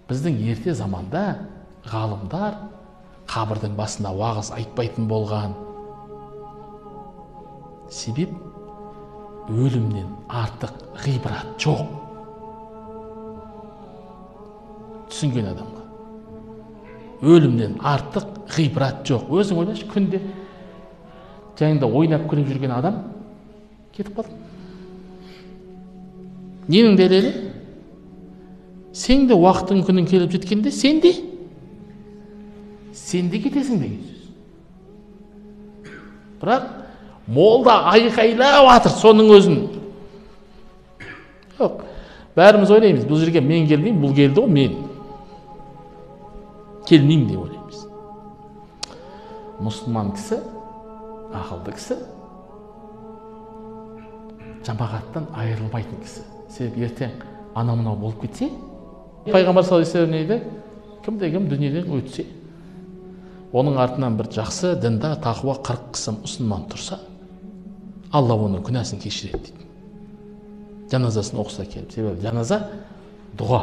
Біздің ерте заманда ғалымдар қабірдің басында уағыз айтпайтын болған. Себеп өлімнен артық ғибрат жоқ. Түсінген адамға. Өлімнен артық ғибрат жоқ. Өзің ойлашы, күнде жаңында ойнап күліп жүрген адам кетіп қалды. Ненің дәлелі? Сен де уақытың күнің келіп жеткенде сен де кетесің деген сөз. Бірақ молда айқайлап жатыр соның өзін. Жоқ, бәріміз ойлаймыз, бұл жерге мен келмеймін, бұл келді ғой, мен келмеймін деп ойлаймыз. Мұсылман кісі, ақылды кісі, жамағаттан айырылмайтын кісі. Себебі ертең ана-мынау болып кетсе, пайғамбар саллаллаху алейхи вассалам не дейді? Кімде-кім дүниеден өтсе, оның артынан бір жақсы, дінда, тақуа 40 қысым мұсылман тұрса, Алла оның күнәсін кешіреді дейді. Жаназасын оқыса келіп. Себебі жаназа дұға.